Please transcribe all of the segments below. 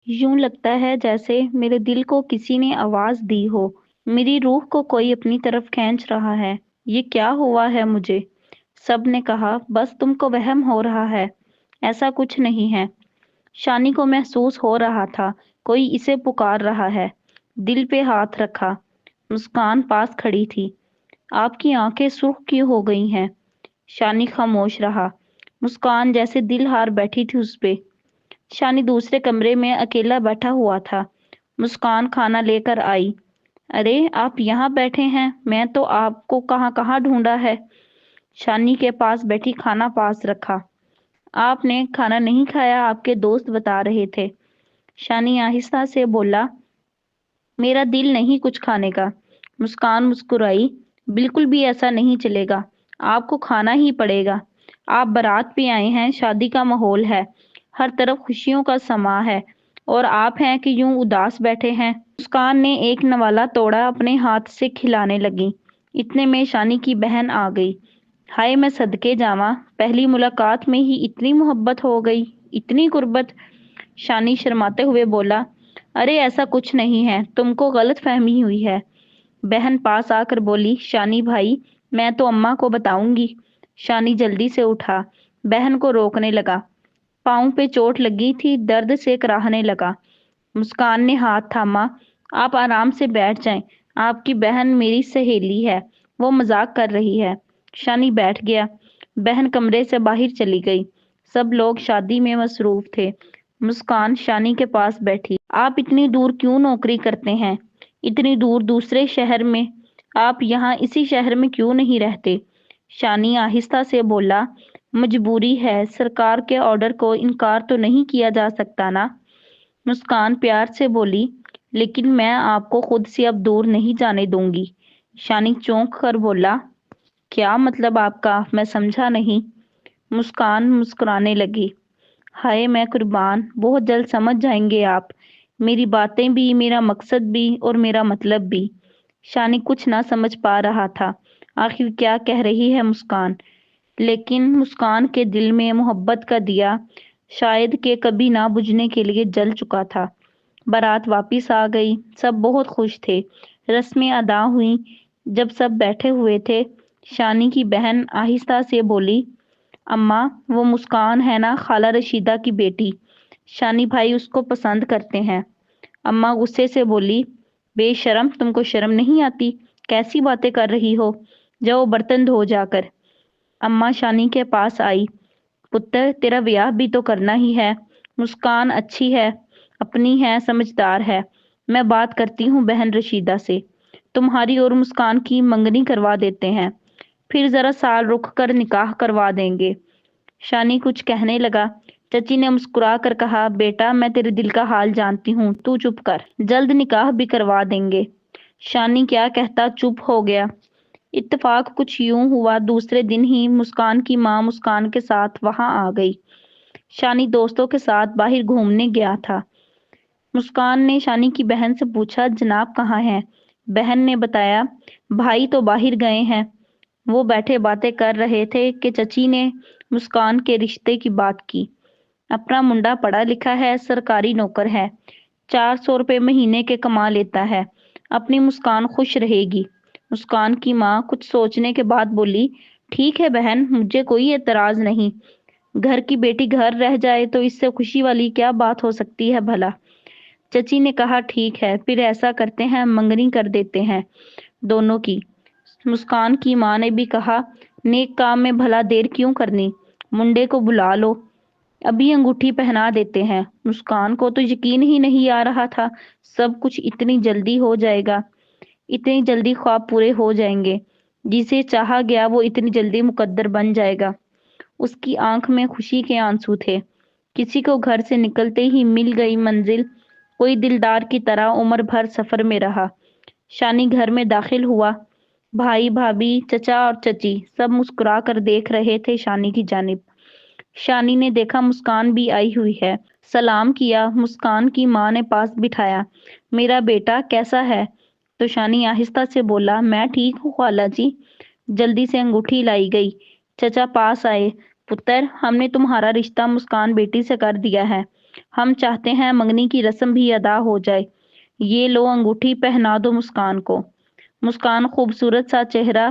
यूं लगता है जैसे मेरे दिल को किसी ने आवाज दी हो। मेरी रूह को कोई अपनी तरफ खींच रहा है। ये क्या हुआ है मुझे? सब ने कहा बस तुमको वहम हो रहा है। ऐसा कुछ नहीं है। शानी को महसूस हो रहा था कोई इसे पुकार रहा है। दिल पे हाथ रखा। मुस्कान पास खड़ी थी। आपकी आंखें सुर्ख क्यों हो गई हैं? शानी खामोश रहा। मुस्कान जैसे दिल हार बैठी थी उस पे। शानी दूसरे कमरे में अकेला बैठा हुआ था। मुस्कान खाना लेकर आई। अरे आप यहाँ बैठे हैं, मैं तो आपको कहाँ कहाँ ढूंढा है। शानी के पास बैठी खाना पास रखा। आपने खाना नहीं खाया, आपके दोस्त बता रहे थे। शानी आहिस्ता से बोला, मेरा दिल नहीं कुछ खाने का। मुस्कान मुस्कुराई। बिल्कुल भी ऐसा नहीं चलेगा। आपको खाना ही पड़ेगा। आप बारात पे आए हैं, शादी का माहौल है। हर तरफ खुशियों का समा है। और आप हैं कि यूं उदास बैठे हैं। मुस्कान ने एक नवाला तोड़ा, अपने हाथ से खिलाने लगी। इतने में शानी की बहन आ गई। हाय मैं सदके जावा, पहली मुलाकात में ही इतनी मोहब्बत हो गई, इतनी गुर्बत। शानी शर्माते हुए बोला, अरे ऐसा कुछ नहीं है, तुमको गलत फहमी हुई है। बहन पास आकर बोली, शानी भाई, मैं तो अम्मा को बताऊंगी। शानी जल्दी से उठा, बहन को रोकने लगा। पाँव पे चोट लगी थी, दर्द से कराहने लगा। मुस्कान ने हाथ थामा। आप आराम से बैठ जाएं। आपकी बहन मेरी सहेली है, वो मजाक कर रही है। शानी बैठ गया। बहन कमरे से बाहर चली गई। सब लोग शादी में मसरूफ थे। मुस्कान शानी के पास बैठी। आप इतनी दूर क्यों नौकरी करते हैं? इतनी दूर दूसरे शहर में? आप यहाँ इसी शहर में क्यों नहीं रहते? शानी आहिस्ता से बोला, मजबूरी है, सरकार के ऑर्डर को इनकार तो नहीं किया जा सकता ना। मुस्कान प्यार से बोली, लेकिन मैं आपको खुद से अब दूर नहीं जाने दूंगी। शानी चौंक कर बोला, क्या मतलब आपका? मैं समझा नहीं। मुस्कान मुस्कुराने लगी। हाय मैं कुर्बान, बहुत जल्द समझ जाएंगे आप। मेरी बातें भी, मेरा मकसद भी और मेरा मतलब भी। शानी कुछ ना समझ पा रहा था। आखिर क्या कह रही है मुस्कान? लेकिन मुस्कान के दिल में मोहब्बत का दिया शायद के कभी ना बुझने के लिए जल चुका था। बारात वापिस आ गई। सब बहुत खुश थे। रस्में अदा हुई। जब सब बैठे हुए थे, शानी की बहन आहिस्ता से बोली, अम्मा, वो मुस्कान है ना, खाला रशीदा की बेटी। शानी भाई उसको पसंद करते हैं। अम्मा गुस्से से बोली, बेशरम, तुमको शर्म नहीं आती? कैसी बातें कर रही हो? जाओ बर्तन धो जाकर। अम्मा शानी के पास आई। पुत्र, तेरा ब्याह भी तो करना ही है। मुस्कान अच्छी है, अपनी है, समझदार है। मैं बात करती हूँ बहन रशीदा से। तुम्हारी और मुस्कान की मंगनी करवा देते हैं। फिर जरा साल रुक कर निकाह करवा देंगे। शानी कुछ कहने लगा। चची ने मुस्कुरा कर कहा, बेटा मैं तेरे दिल का हाल जानती हूँ, तू चुप कर, जल्द निकाह भी करवा देंगे। शानी क्या कहता चुप हो गया। इत्तेफाक कुछ यूं हुआ, दूसरे दिन ही मुस्कान की माँ मुस्कान के साथ वहां आ गई। शानी दोस्तों के साथ बाहर घूमने गया था। मुस्कान ने शानी की बहन से पूछा, जनाब कहाँ हैं? बहन ने बताया, भाई तो बाहर गए हैं। वो बैठे बातें कर रहे थे कि चची ने मुस्कान के रिश्ते की बात की। अपना मुंडा पढ़ा लिखा है, सरकारी नौकर है, 400 रुपये महीने के कमा लेता है। अपनी मुस्कान खुश रहेगी। मुस्कान की माँ कुछ सोचने के बाद बोली, ठीक है बहन, मुझे कोई एतराज नहीं। घर की बेटी घर रह जाए तो इससे खुशी वाली क्या बात हो सकती है भला। चची ने कहा, ठीक है, फिर ऐसा करते हैं, मंगनी कर देते हैं दोनों की। मुस्कान की माँ ने भी कहा, नेक काम में भला देर क्यों करनी, मुंडे को बुला लो, अभी अंगूठी पहना देते हैं। मुस्कान को तो यकीन ही नहीं आ रहा था सब कुछ इतनी जल्दी हो जाएगा, इतनी जल्दी ख्वाब पूरे हो जाएंगे। जिसे चाहा गया वो इतनी जल्दी मुकद्दर बन जाएगा। उसकी आंख में खुशी के आंसू थे। किसी को घर से निकलते ही मिल गई मंजिल। कोई दिलदार की तरह उम्र भर सफर में रहा। शानी घर में दाखिल हुआ। भाई भाभी, चचा और चची सब मुस्कुरा कर देख रहे थे शानी की जानिब। शानी ने देखा मुस्कान भी आई हुई है। सलाम किया। मुस्कान की माँ ने पास बिठाया। मेरा बेटा कैसा है? तो शानी आहिस्ता से बोला, मैं ठीक हूँ खाला जी। जल्दी से अंगूठी लाई गई। चचा पास आए। पुत्र, हमने तुम्हारा रिश्ता मुस्कान बेटी से कर दिया है। ہم چاہتے ہیں منگنی کی رسم بھی ادا ہو جائے۔ یہ لو انگوٹھی پہنا دو مسکان کو۔ مسکان خوبصورت سا چہرہ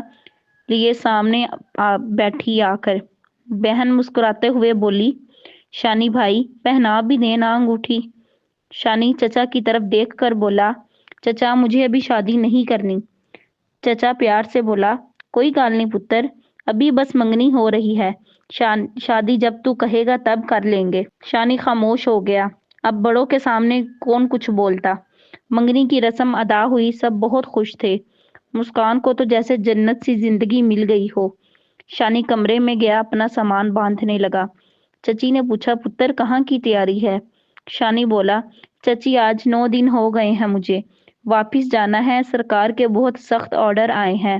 لیے سامنے بیٹھی آ کر۔ بہن مسکراتے ہوئے بولی، شانی بھائی پہنا بھی دینا انگوٹھی۔ شانی چچا کی طرف دیکھ کر بولا، چچا مجھے ابھی شادی نہیں کرنی۔ چچا پیار سے بولا، کوئی گال نہیں پتر، ابھی بس منگنی ہو رہی ہے، شادی جب تو کہے گا تب کر لیں گے۔ شانی خاموش ہو گیا۔ اب بڑوں کے سامنے کون کچھ بولتا۔ منگنی کی رسم ادا ہوئی، سب بہت خوش تھے۔ مسکان کو تو جیسے جنت سی زندگی مل گئی ہو۔ شانی کمرے میں گیا، اپنا سامان باندھنے لگا۔ چچی نے پوچھا، پتر کہاں کی تیاری ہے؟ شانی بولا، چچی آج 9 دن ہو گئے ہیں مجھے، واپس جانا ہے، سرکار کے بہت سخت آرڈر آئے ہیں،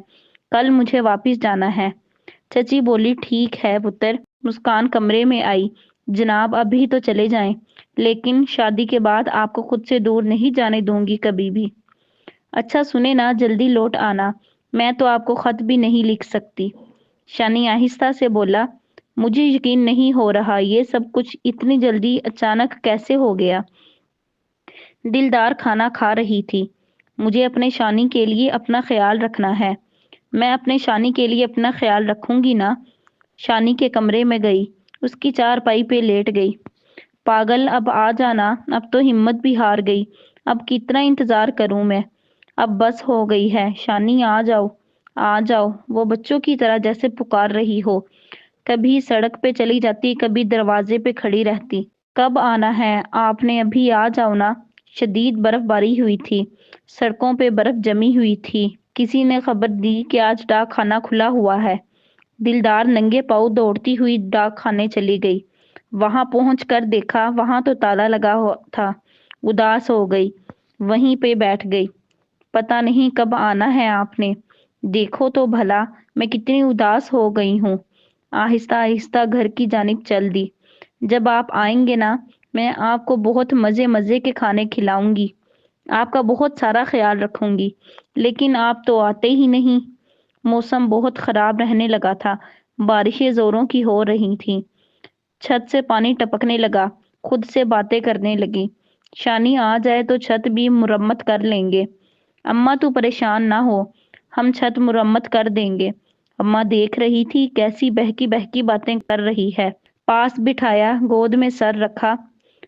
کل مجھے واپس جانا ہے۔ چچی بولی، ٹھیک ہے پتر۔ مسکان کمرے میں آئی، جناب ابھی تو چلے جائیں، لیکن شادی کے بعد آپ کو خود سے دور نہیں جانے دوں گی کبھی بھی۔ اچھا سنے نا، جلدی لوٹ آنا، میں تو آپ کو خط بھی نہیں لکھ سکتی۔ شانی آہستہ سے بولا، مجھے یقین نہیں ہو رہا، یہ سب کچھ اتنی جلدی اچانک کیسے ہو گیا؟ دلدار کھانا کھا رہی تھی۔ مجھے اپنے شانی کے لیے اپنا خیال رکھنا ہے۔ میں اپنے شانی کے لیے اپنا خیال رکھوں گی نا۔ شانی کے کمرے میں گئی، اس کی چارپائی پہ لیٹ گئی۔ پاگل اب آ جانا، اب تو ہمت بھی ہار گئی، اب کتنا انتظار کروں میں، اب بس ہو گئی ہے، شانی آ جاؤ، آ جاؤ، وہ بچوں کی طرح جیسے پکار رہی ہو۔ کبھی سڑک پہ چلی جاتی، کبھی دروازے پہ کھڑی رہتی۔ کب آنا ہے آپ نے؟ ابھی آ جاؤ نا۔ شدید برف باری ہوئی تھی، سڑکوں پہ برف جمی ہوئی تھی۔ کسی نے خبر دی کہ آج ڈاک خانہ کھلا ہوا ہے۔ دلدار ننگے پاؤں دوڑتی ہوئی ڈاک خانے چلی گئی۔ وہاں پہنچ کر دیکھا، وہاں تو تالا لگا ہوا تھا۔ اداس ہو گئی، وہیں پہ بیٹھ گئی۔ پتہ نہیں کب آنا ہے آپ نے؟ دیکھو تو بھلا میں کتنی اداس ہو گئی ہوں۔ آہستہ آہستہ گھر کی جانب چل دی۔ جب آپ آئیں گے نا، میں آپ کو بہت مزے مزے کے کھانے کھلاؤں گی، آپ کا بہت سارا خیال رکھوں گی، لیکن آپ تو آتے ہی نہیں۔ موسم بہت خراب رہنے لگا تھا، بارشیں زوروں کی ہو رہی تھیں۔ چھت سے پانی ٹپکنے لگا، خود سے باتیں کرنے لگی، شانی آ جائے تو چھت بھی مرمت کر لیں گے۔ اماں تو پریشان نہ ہو، ہم چھت مرمت کر دیں گے۔ اماں دیکھ رہی تھی کیسی بہکی بہکی باتیں کر رہی ہے۔ پاس بٹھایا، گود میں سر رکھا،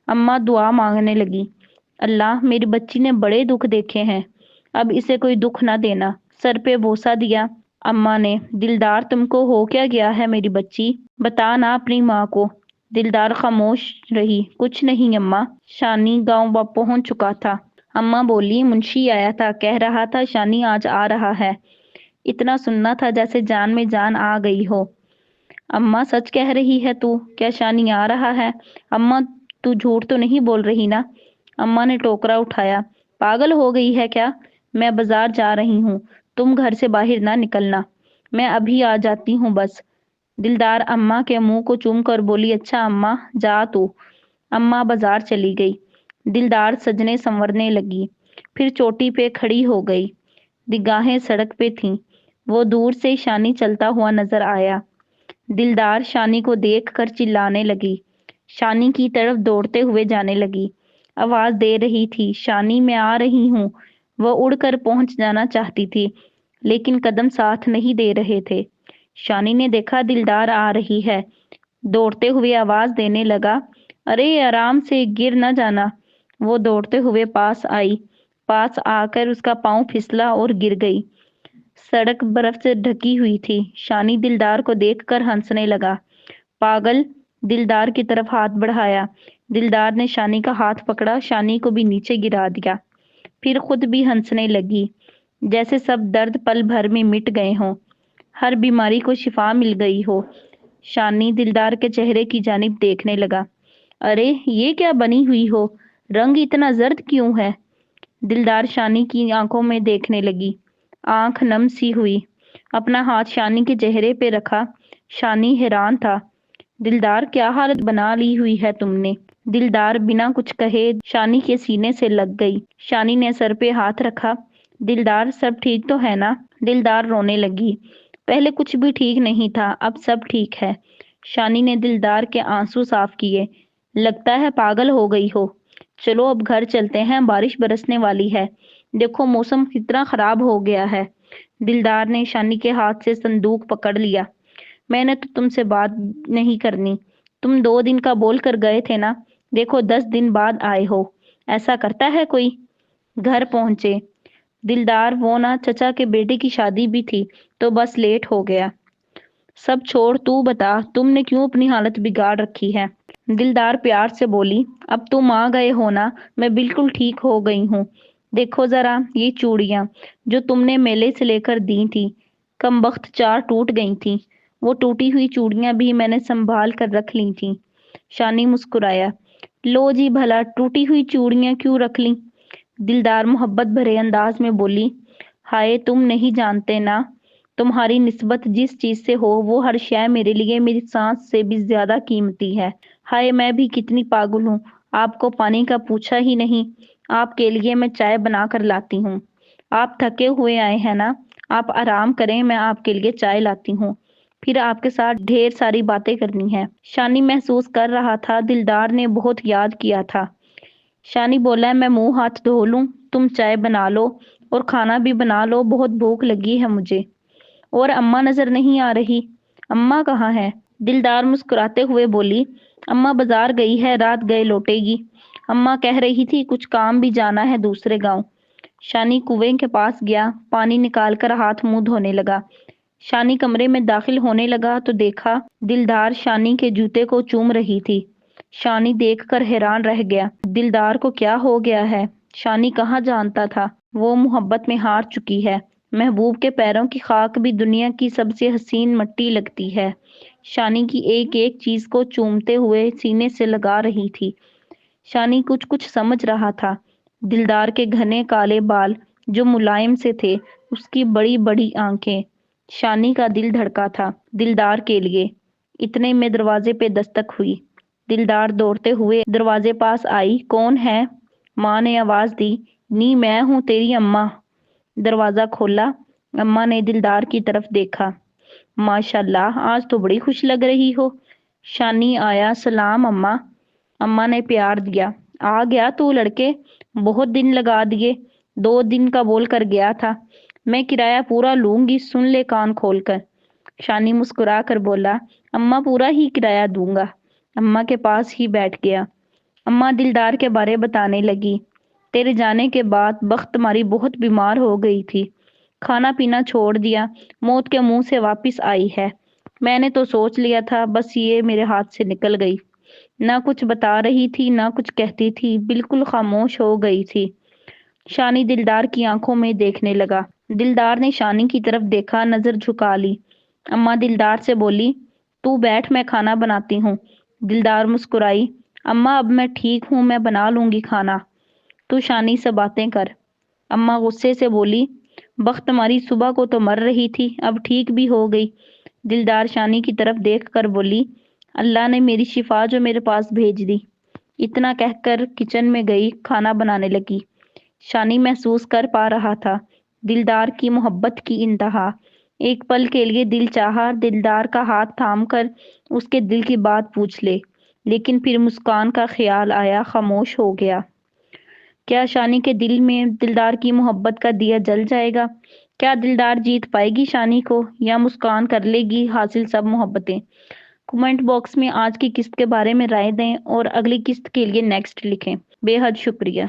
اماں دعا مانگنے لگی، اللہ میری بچی نے بڑے دکھ دیکھے ہیں، اب اسے کوئی دکھ نہ دینا۔ سر پہ بوسہ دیا اماں نے۔ دلدار تم کو ہو کیا گیا ہے میری بچی؟ بتا نا اپنی ماں کو۔ دلدار خاموش رہی، کچھ نہیں اماں۔ شانی گاؤں پہنچ چکا تھا۔ اماں بولی، منشی آیا تھا، کہہ رہا تھا شانی آج آ رہا ہے۔ اتنا سننا تھا جیسے جان میں جان آ گئی ہو۔ اماں سچ کہہ رہی ہے تو؟ کیا شانی آ رہا ہے؟ اماں تو جھوٹ تو نہیں بول رہی نا؟ اماں نے ٹوکرا اٹھایا، پاگل ہو گئی ہے کیا؟ میں بازار جا رہی ہوں، تم گھر سے باہر نہ نکلنا، میں ابھی آ جاتی ہوں بس۔ دلدار اماں کے منہ کو چوم کر بولی، اچھا اماں جا تو۔ اماں بازار چلی گئی۔ دلدار سجنے سنورنے لگی، پھر چوٹی پہ کھڑی ہو گئی، نگاہیں سڑک پہ تھیں۔ وہ دور سے شانی چلتا ہوا نظر آیا۔ دلدار شانی کو دیکھ کر چلانے لگی، شانی کی طرف دوڑتے ہوئے جانے لگی، آواز دے رہی تھی، شانی میں آ رہی ہوں۔ وہ اڑ کر پہنچ جانا چاہتی تھی، لیکن قدم ساتھ نہیں دے رہے تھے۔ شانی نے دیکھا دلدار آ رہی ہے، دوڑتے ہوئے آواز دینے لگا، ارے آرام سے، گر نہ جانا۔ وہ دوڑتے ہوئے پاس آئی، پاس آ کر اس کا پاؤں پھسلا اور گر گئی۔ سڑک برف سے ڈھکی ہوئی تھی۔ شانی دلدار کو دیکھ کر ہنسنے لگا۔ پاگل، دلدار کی طرف ہاتھ بڑھایا۔ دلدار نے شانی کا ہاتھ پکڑا، شانی کو بھی نیچے گرا دیا، پھر خود بھی ہنسنے لگی، جیسے سب درد پل بھر میں مٹ گئے ہوں، ہر بیماری کو شفا مل گئی ہو۔ شانی دلدار کے چہرے کی جانب دیکھنے لگا، ارے یہ کیا بنی ہوئی ہو، رنگ اتنا زرد کیوں ہے؟ دلدار شانی کی آنکھوں میں دیکھنے لگی، آنکھ نم سی ہوئی، اپنا ہاتھ شانی کے چہرے پہ رکھا۔ شانی حیران تھا، دلدار کیا حالت بنا لی ہوئی ہے تم نے؟ دلدار بنا کچھ کہے شانی کے سینے سے لگ گئی۔ شانی نے سر پہ ہاتھ رکھا، دلدار سب ٹھیک تو ہے نا؟ دلدار رونے لگی، پہلے کچھ بھی ٹھیک نہیں تھا، اب سب ٹھیک ہے۔ شانی نے دلدار کے آنسو صاف کیے، लगता है पागल हो गई हो। चलो अब घर चलते हैं, बारिश बरसने वाली है। देखो मौसम कितना खराब हो गया है। दिलदार ने शानी के हाथ से संदूक पकड़ लिया। मैंने तो तुमसे बात नहीं करनी। तुम 2 दिन का बोल कर गए थे ना। देखो 10 दिन बाद आए हो। ऐसा करता है कोई। घर पहुंचे। दिलदार वो ना चचा के बेटे की शादी भी थी, तो बस लेट हो गया। सब छोड़, तू बता तुमने क्यों अपनी हालत बिगाड़ रखी है। दिलदार प्यार से बोली, अब तुम आ गए हो ना, मैं बिल्कुल ठीक हो गई हूँ। देखो जरा ये चूड़ियां जो तुमने मेले से लेकर दी थी, कमबख्त 4 टूट गई थी। वो टूटी हुई चूड़ियां भी मैंने संभाल कर रख ली थी। शानी मुस्कुराया। लो जी भला, टूटी हुई चूड़ियां क्यों रख ली। दिलदार मोहब्बत भरे अंदाज में बोली, हाय तुम नहीं जानते ना, तुम्हारी निस्बत जिस चीज से हो वो हर शय मेरे लिए मेरी सांस से भी ज्यादा कीमती है। हाय मैं भी कितनी पागल हूँ, आपको पानी का पूछा ही नहीं। आपके लिए मैं चाय बना कर लाती हूँ। आप थके हुए आए हैं ना, आप आराम करें, मैं आपके लिए चाय लाती हूँ। फिर आपके साथ ढेर सारी बातें करनी है। शानी महसूस कर रहा था दिलदार ने बहुत याद किया था। शानी बोला, मैं मुंह हाथ धो लूं, तुम चाय बना लो और खाना भी बना लो, बहुत भूख लगी है मुझे। और अम्मा नजर नहीं आ रही। अम्मा कहाँ है। दिलदार मुस्कुराते हुए बोली, अम्मा बाजार गई है, रात गए लौटेगी। अम्मा कह रही थी कुछ काम भी जाना है दूसरे गांव। शानी कुएं के पास गया, पानी निकालकर हाथ मुंह धोने लगा। शानी कमरे में दाखिल होने लगा तो देखा दिलदार शानी के जूते को चूम रही थी। शानी देखकर हैरान रह गया। दिलदार को क्या हो गया है। शानी कहाँ जानता था वो मोहब्बत में हार चुकी है। महबूब के पैरों की खाक भी दुनिया की सबसे हसीन मट्टी लगती है। शानी की एक एक चीज को चूमते हुए सीने से लगा रही थी। शानी कुछ कुछ समझ रहा था। दिलदार के घने काले बाल जो मुलायम से थे, उसकी बड़ी बड़ी आंखें। शानी का दिल धड़का था दिलदार के लिए। इतने में दरवाजे पे दस्तक हुई। दिलदार दौड़ते हुए दरवाजे पास आई। कौन है। माँ ने आवाज दी, नी मैं हूँ तेरी अम्मा। दरवाजा खोला। अम्मा ने दिलदार की तरफ देखा। माशाल्लाह आज तो बड़ी खुश लग रही हो। शानी आया। सलाम अम्मा। अम्मा ने प्यार दिया। आ गया तू लड़के, बहुत दिन लगा दिए। 2 दिन का बोल कर गया था। मैं किराया पूरा लूंगी, सुन ले कान खोलकर। शानी मुस्कुरा कर बोला, अम्मा पूरा ही किराया दूंगा। अम्मा के पास ही बैठ गया। अम्मा दिलदार के बारे बताने लगी। तेरे जाने के बाद बख्त तुम्हारी बहुत बीमार हो गई थी। खाना पीना छोड़ दिया, मौत के मुंह से वापस आई है। मैंने तो सोच लिया था बस ये मेरे हाथ से निकल गई। ना कुछ बता रही थी ना कुछ कहती थी, बिल्कुल खामोश हो गई थी। शानी दिलदार की आंखों में देखने लगा। दिलदार ने शानी की तरफ देखा, नजर झुका ली। अम्मा दिलदार से बोली, तू बैठ मैं खाना बनाती हूँ। दिलदार मुस्कुराई। अम्मा अब मैं ठीक हूँ, मैं बना लूंगी खाना। तू शानी से बातें कर। अम्मा गुस्से से बोली, बख्त तुम्हारी सुबह को तो मर रही थी, अब ठीक भी हो गई। दिलदार शानी की तरफ देख कर बोली, अल्लाह ने मेरी शिफा जो मेरे पास भेज दी। इतना कहकर किचन में गई, खाना बनाने लगी। शानी महसूस कर पा रहा था दिलदार की मोहब्बत की इंतहा। एक पल के लिए दिल चाहा दिलदार का हाथ थाम कर उसके दिल की बात पूछ ले, लेकिन फिर मुस्कान का ख्याल आया, खामोश हो गया। क्या शानी के दिल में दिलदार की मोहब्बत का दिया जल जाएगा। क्या दिलदार जीत पाएगी शानी को, या मुस्कान कर लेगी हासिल सब मोहब्बतें। कमेंट बॉक्स में आज की किस्त के बारे में राय दें और अगली किस्त के लिए नेक्स्ट लिखें। बेहद शुक्रिया।